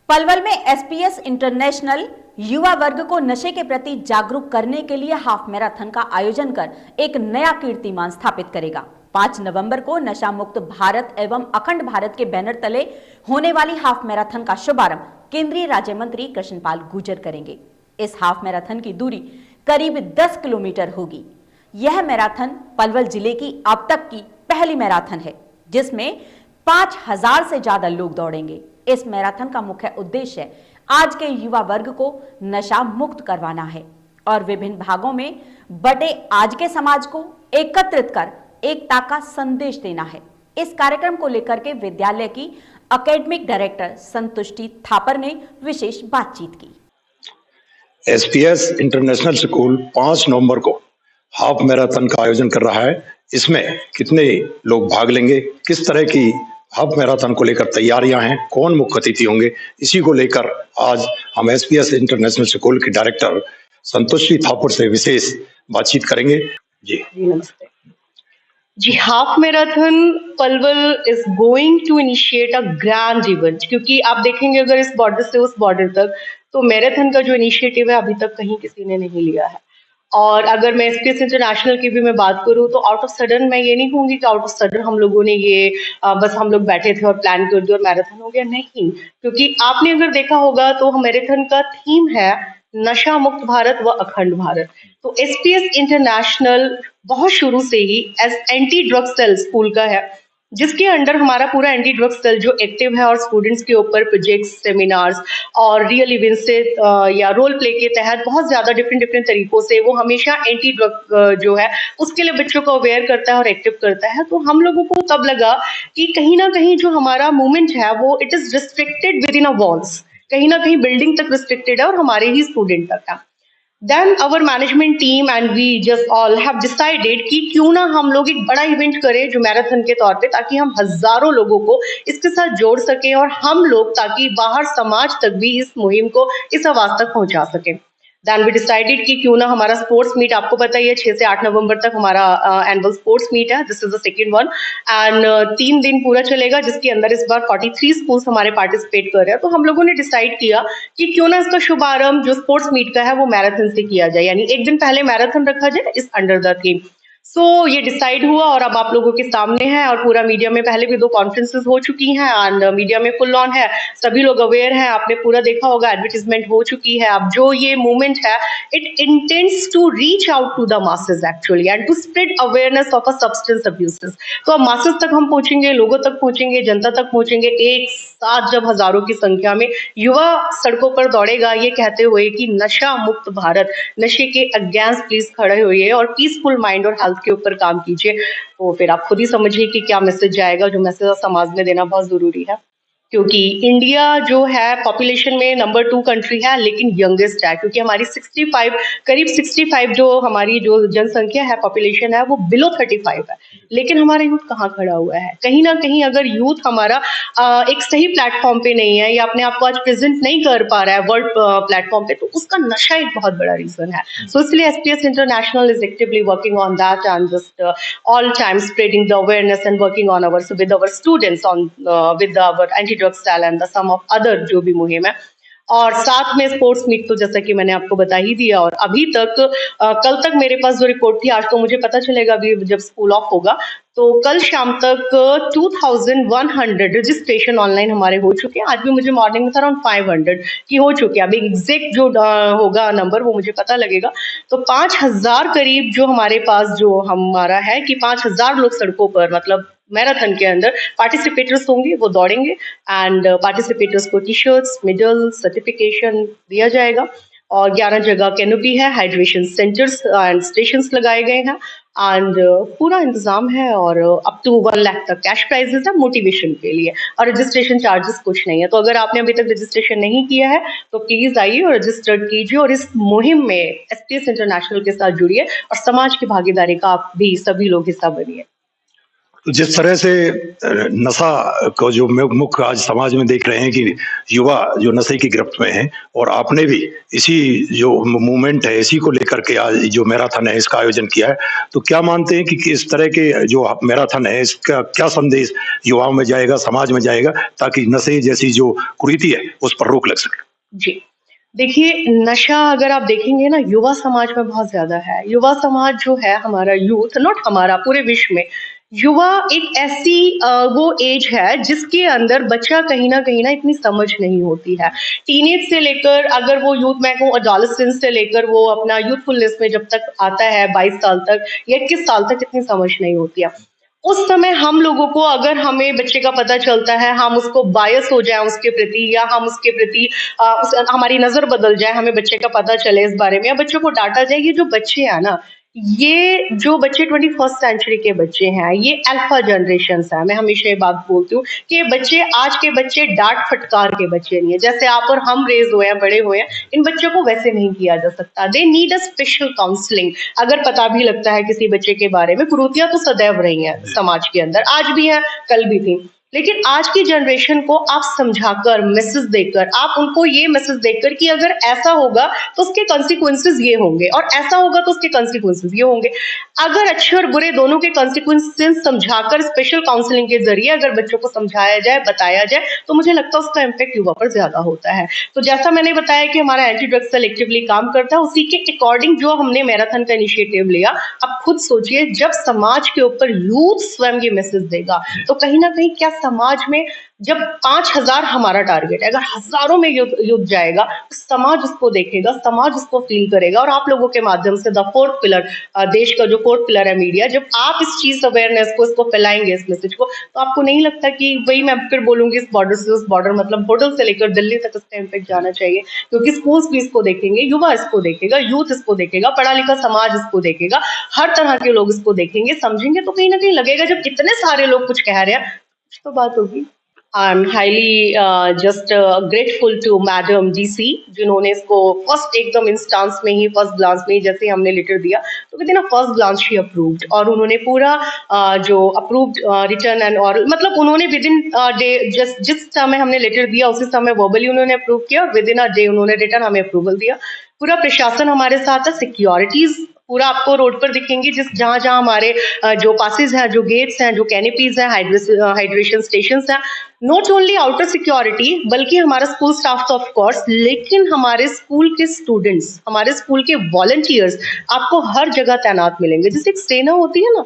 पलवल में SPS international युवा वर्ग को नशे के प्रति जागरूक करने के लिए हाफ मैराथन का आयोजन कर एक नया कीर्तिमान स्थापित करेगा। 5 नवंबर को नशा मुक्त भारत एवं अखंड भारत के बैनर तले होने वाली हाफ मैराथन का शुभारंभ केंद्रीय राज्य मंत्री कृष्णपाल गुर्जर करेंगे। इस हाफ मैराथन की दूरी करीब 10 किलोमीटर होगी। यह मैराथन पलवल जिले की अब तक की पहली मैराथन है, जिसमें 5000 से ज्यादा लोग दौड़ेंगे। इस मैराथन का मुख्य उद्देश्य आज के युवा वर्ग को नशा मुक्त करवाना है और विभिन्न भागों में बटे आज के समाज को एकत्रित कर एकता का संदेश देना है। इस कार्यक्रम को लेकर के विद्यालय की एकेडमिक डायरेक्टर संतुष्टि थापर ने विशेष बातचीत की। एसपीएस इंटरनेशनल स्कूल 5 नवंबर को हाफ मैराथन का आयोजन कर रहा है। इसमें कितने लोग भाग लेंगे, किस तरह की हाफ मैराथन को लेकर तैयारियां हैं, कौन मुख्य अतिथि होंगे, इसी को लेकर आज हम एसपीएस इंटरनेशनल स्कूल के डायरेक्टर संतुष्टि थापुर से विशेष बातचीत करेंगे। जी नमस्ते जी। Half marathon Palwal is going to initiate a grand event, क्योंकि आप देखेंगे अगर इस बॉर्डर से उस बॉर्डर तक तो मैराथन का जो इनिशिएटिव है अभी तक कहीं किसी ने नहीं लिया है। और अगर मैं एसपीएस इंटरनेशनल की भी मैं बात करूं तो आउट ऑफ सडन मैं ये नहीं कहूंगी कि आउट ऑफ सडन हम लोगों ने ये बस हम लोग बैठे थे और प्लान कर दिया और मैराथन हो गया, नहीं। क्योंकि आपने अगर देखा होगा तो मैराथन का थीम है नशा मुक्त भारत व अखंड भारत। तो एसपीएस इंटरनेशनल बहुत शुरू से ही as anti drug cell school का है, जिसके अंडर हमारा पूरा एंटी ड्रग सेल जो एक्टिव है और स्टूडेंट्स के ऊपर प्रोजेक्ट्स, सेमिनार्स और रियल इवेंट से या रोल प्ले के तहत बहुत ज्यादा डिफरेंट तरीकों से वो हमेशा एंटी ड्रग जो है उसके लिए बच्चों को अवेयर करता है और एक्टिव करता है। तो हम लोगों को तब लगा कि कहीं ना कहीं जो हमारा मूवमेंट है वो it is restricted with in a walls, कहीं ना कहीं बिल्डिंग तक रिस्ट्रिक्टेड है और हमारे ही स्टूडेंट तक है। Then our management team and we just all have decided कि क्यों ना हम लोग एक बड़ा इवेंट करें जो मैराथन के तौर पे, ताकि हम हजारों लोगों को इसके साथ जोड़ सकें और हम लोग ताकि बाहर समाज तक भी इस मुहिम को इस आवाज तक पहुंचा सकें। Then we decided कि क्यों ना हमारा स्पोर्ट्स मीट, आपको पता ही है 6 से 8 नवंबर तक हमारा एनुअल स्पोर्ट्स मीट है। This is the second one and 3 दिन पूरा चलेगा, जिसके अंदर इस बार 43 स्कूल्स हमारे पार्टिसिपेट कर रहे हैं। तो हम लोगों ने डिसाइड किया कि क्यों ना इसका शुभारंभ जो स्पोर्ट्स मीट का है वो मैराथन से किया जाए, यानी एक दिन पहले मैराथन रखा जाए इस अंडर द थीम। सो ये डिसाइड हुआ और अब आप लोगों के सामने है और पूरा मीडिया में पहले भी 2 कॉन्फ्रेंसेस हो चुकी हैं एंड मीडिया में फुल ऑन है, सभी लोग अवेयर हैं, आपने पूरा देखा होगा, एडवर्टाइजमेंट हो चुकी है। अब जो ये मूवमेंट है it intends to reach out to the masses actually and to spread awareness of a substance abuses. तो अब मासेस तक हम पहुंचेंगे, लोगों तक पहुंचेंगे, जनता तक पहुंचेंगे, एक साथ जब हजारों की संख्या में युवा सड़कों पर दौड़ेगा ये कहते हुए कि नशा मुक्त भारत, नशे के अगेंस्ट प्लीज खड़े होइए और पीसफुल माइंड और हेल्थ के ऊपर काम कीजिए। तो फिर आप खुद ही समझिए कि क्या मैसेज जाएगा, जो मैसेज समाज में देना बहुत जरूरी है। क्योंकि इंडिया जो है पॉपुलेशन में नंबर 2 कंट्री है, लेकिन यंगेस्ट है, क्योंकि हमारी 65 करीब 65 जो हमारी जो जनसंख्या है, पॉपुलेशन है, वो बिलो 35 है। लेकिन हमारा यूथ कहाँ खड़ा हुआ है? कहीं ना कहीं अगर यूथ हमारा एक सही प्लेटफॉर्म पे नहीं है या अपने आप को आज प्रेजेंट नहीं कर पा रहा है वर्ल्ड प्लेटफॉर्म पे, तो उसका नशा एक बहुत बड़ा रीजन है। सो इसलिए SPS international is actively working on that and just all time spreading the awareness and working on with our students on with our anti-drug cell and the some of other जो भी मुहिम है। और साथ में sports meet तो जैसा कि मैंने आपको बता ही दिया। और अभी तक कल तक मेरे पास जो रिपोर्ट थी, आज तो मुझे पता चलेगा अभी जब स्कूल ऑफ होगा, तो कल शाम तक 2100 रजिस्ट्रेशन ऑनलाइन हमारे हो चुके हैं। आज भी मुझे मॉर्निंग में था अराउंड 500 की हो चुके हैं। अभी एग्जैक्ट जो होगा नंबर वो मुझे पता लगेगा। तो 5000 करीब जो हमारे पास जो हमारा है कि 5000 लोग सड़कों पर, मतलब मैराथन के अंदर पार्टिसिपेटर्स होंगे, वो दौड़ेंगे एंड पार्टिसिपेटर्स को टी शर्ट्स, मेडल, सर्टिफिकेशन दिया जाएगा। और 11 जगह कैनोपी है, हाइड्रेशन सेंटर्स एंड स्टेशंस लगाए गए हैं एंड पूरा इंतजाम है। और अप टू 1 लाख तक कैश प्राइजेस है मोटिवेशन के लिए, और रजिस्ट्रेशन चार्जेस कुछ नहीं है। तो अगर आपने अभी तक रजिस्ट्रेशन नहीं किया है तो प्लीज आइए और रजिस्टर कीजिए और इस मुहिम में एसपीएस इंटरनेशनल के साथ जुड़िए और समाज की भागीदारी का आप भी सभी लोग हिस्सा बनिए। तो जिस तरह से नशा को जो मुख्य आज समाज में देख रहे हैं कि युवा जो नशे की गिरफ्त में हैं, और आपने भी इसी जो मूवमेंट है इसी को लेकर के आज जो मैराथन है इसका आयोजन किया है, तो क्या मानते हैं कि किस तरह के जो मैराथन है इसका क्या संदेश युवाओं में जाएगा, समाज में जाएगा, ताकि नशे जैसी जो कुरीति है उस पर रोक लग सके? जी। देखिए, नशा अगर आप देखेंगे ना युवा समाज में बहुत ज़्यादा है। युवा समाज जो है हमारा यूथ, नॉट हमारा, पूरे विश्व में, युवा एक ऐसी वो एज है जिसके अंदर बच्चा कहीं न कहीं इतनी समझ नहीं होती है। टीनेज से लेकर अगर वो यूथ, मैं कहूँ एडोलेसेंस से लेकर वो अपना यूथफुलनेस में जब तक आता है 22 साल तक या 21 साल तक इतनी समझ नहीं होती है। उस समय हम लोगों को अगर हमें बच्चे का पता चलता है, हम उसको बायस हो जाएँ उसके प्रति या हम उसके प्रति हमारी नज़र बदल जाए, हमें बच्चे का पता चले इस बारे में या बच्चों को डाँटा जाए, ये जो बच्चे हैं ना, ये जो बच्चे 21st सेंचुरी के बच्चे हैं, ये अल्फा जनरेशंस हैं। मैं हमेशा ये बात बोलती हूँ कि ये बच्चे, आज के बच्चे डाँट-फटकार के बच्चे नहीं है। जैसे आप और हम रेज़ हुए हैं, बड़े हुए हैं, इन बच्चों को वैसे नहीं किया जा सकता। They need a special counselling. अगर पता भी लगता है किसी बच्चे के बारे में, कुरीतियाँ तो सदैव रही हैं समाज के अंदर, आज भी हैं, कल भी थी। लेकिन आज की जनरेशन को आप समझाकर, मैसेज देकर, आप उनको ये मैसेज देकर कि अगर ऐसा होगा तो उसके कॉन्सिक्वेंसेस ये होंगे और ऐसा होगा तो उसके कॉन्सिक्वेंसेस ये होंगे। अगर अच्छे और बुरे दोनों के कॉन्सिक्वेंसेस समझाकर स्पेशल काउंसलिंग के जरिए अगर बच्चों को समझाया जाए, बताया जाए, तो मुझे लगता है उसका इम्पैक्ट युवा पर ज्यादा होता है। तो जैसा मैंने बताया कि हमारा एंटी ड्रग्स सेलेक्टिवली काम करता है, उसी के अकॉर्डिंग जो हमने मैराथन का इनिशिएटिव लिया, आप खुद सोचिए जब समाज के ऊपर यूथ स्वयं ये मैसेज देगा तो कहीं ना कहीं क्या समाज में, जब 5000 हमारा टारगेट है, अगर हजारों में युद्ध जाएगा तो समाज उसको देखेगा, समाज उसको फील करेगा। और आप लोगों के माध्यम से द फोर्थ पिलर, देश का जो फोर्थ पिलर है मीडिया, जब आप इस चीज अवेयरनेस को, इसको फैलाएंगे, इस मैसेज को, तो आपको नहीं लगता कि वही मैं फिर बोलूंगी, इस बॉर्डर से उस बॉर्डर, मतलब होटल से लेकर दिल्ली तक इसका इम्पैक्ट जाना चाहिए, क्योंकि स्कूल्स भी इसको देखेंगे, युवा इसको देखेगा, यूथ इसको देखेगा, पढ़ा लिखा समाज इसको देखेगा, हर तरह के लोग इसको देखेंगे, समझेंगे, तो कहीं ना कहीं लगेगा जब इतने सारे लोग कुछ कह रहे हैं कुछ तो बात होगी। I'm highly just grateful to Madam DC, जिन्होंने इसको फर्स्ट एकदम इंस्टांस में ही, फर्स्ट ग्लांस में ही, जैसे हमने लेटर दिया तो कहते ना फर्स्ट ग्लांस शी अप्रूव्ड, और उन्होंने पूरा जो अप्रूव्ड रिटर्न एंड, और मतलब उन्होंने विद इन डे, जिस समय हमने लेटर दिया उसी समय वर्बली उन्होंने अप्रूव किया और विद इन अ डे उन्होंने रिटर्न हमें अप्रूवल दिया। पूरा प्रशासन हमारे साथ है, सिक्योरिटीज पूरा आपको रोड पर दिखेंगी, जिस जहां जहां हमारे जो पासेस हैं, जो गेट्स हैं, जो कैनिपीज हैं, हाइड्रेशन स्टेशंस हैं, नॉट ओनली आउटर सिक्योरिटी बल्कि हमारा स्कूल स्टाफ तो ऑफ कोर्स, लेकिन हमारे स्कूल के स्टूडेंट्स, हमारे स्कूल के वॉलंटियर्स आपको हर जगह तैनात मिलेंगे। जैसे एक सेना होती है ना,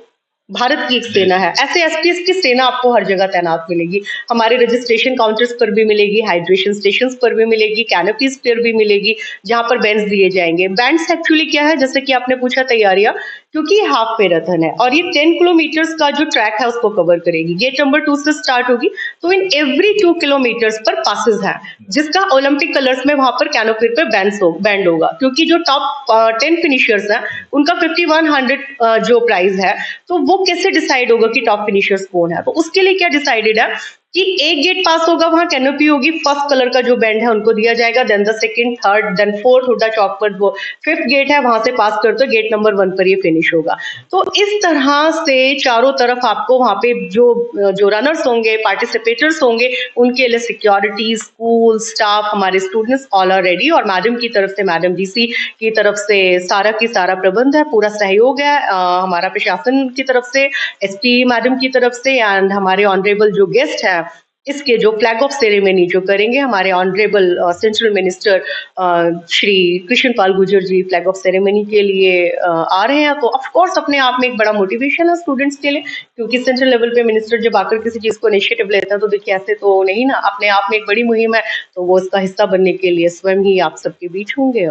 भारत की एक सेना है, ऐसे एसपीएस की सेना आपको हर जगह तैनात मिलेगी। हमारे रजिस्ट्रेशन काउंटर्स पर भी मिलेगी, हाइड्रेशन स्टेशंस पर भी मिलेगी, कैनोपीज पर भी मिलेगी, जहां पर बैंड्स दिए जाएंगे। बैंड्स एक्चुअली क्या है, जैसे कि आपने पूछा तैयारियां, क्योंकि ये हाफ मैराथन है और ये 10 किलोमीटर्स का जो ट्रैक है उसको कवर करेगी। गेट नंबर 2 से स्टार्ट होगी, तो इन एवरी 2 किलोमीटर्स पर पासेस हैं, जिसका ओलंपिक कलर्स में वहां पर कैनोपी पे बैंड होगा, क्योंकि जो टॉप 10 फिनिशर्स हैं उनका 5100 जो प्राइज है, तो वो कैसे डिसाइड होगा कि टॉप फिनिशर्स कौन है। तो उसके लिए क्या डिसाइडेड है कि एक गेट पास होगा, वहां कैनोपी होगी, फर्स्ट कलर का जो बैंड है उनको दिया जाएगा, then the second, third, then fourth, Hooda Chowk पर वो फिफ्थ गेट है, वहां से पास करते गेट नंबर 1 पर ये फिनिश होगा। तो इस तरह से चारों तरफ आपको वहां पे जो रनर्स होंगे, पार्टिसिपेटर्स होंगे, उनके लिए सिक्योरिटी, स्कूल स्टाफ, हमारे स्टूडेंट्स ऑल आर रेडी, और मैडम की तरफ से, मैडम डीसी की तरफ से सारा की सारा प्रबंध है, पूरा सहयोग है हमारा प्रशासन की तरफ से, एसपी मैडम की तरफ से, एंड हमारे ऑनरेबल जो गेस्ट है इसके जो फ्लैग ऑफ सेरेमनी जो करेंगे, हमारे honourable central minister Shri Krishan Pal Gurjar ji flag off ceremony के लिए आ रहे हैं। तो ऑफ कोर्स अपने आप में एक बड़ा मोटिवेशन है स्टूडेंट्स के लिए, क्योंकि सेंट्रल लेवल पे मिनिस्टर जब आकर किसी चीज को इनिशिएटिव लेते हैं तो देखिए ऐसे तो नहीं ना, अपने आप में एक बड़ी मुहिम है, तो वो इसका हिस्सा बनने के लिए स्वयं ही आप सबके बीच होंगे।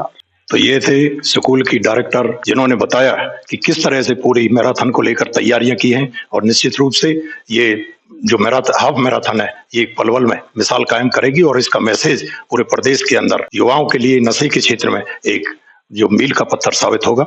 तो ये थे स्कूल की डायरेक्टर, जिन्होंने बताया कि किस तरह से पूरी मैराथन को लेकर तैयारियां की हैं, और निश्चित रूप से ये जो हाफ मैराथन है ये पलवल में मिसाल कायम करेगी, और इसका मैसेज पूरे प्रदेश के अंदर युवाओं के लिए नशे के क्षेत्र में एक जो मील का पत्थर साबित होगा।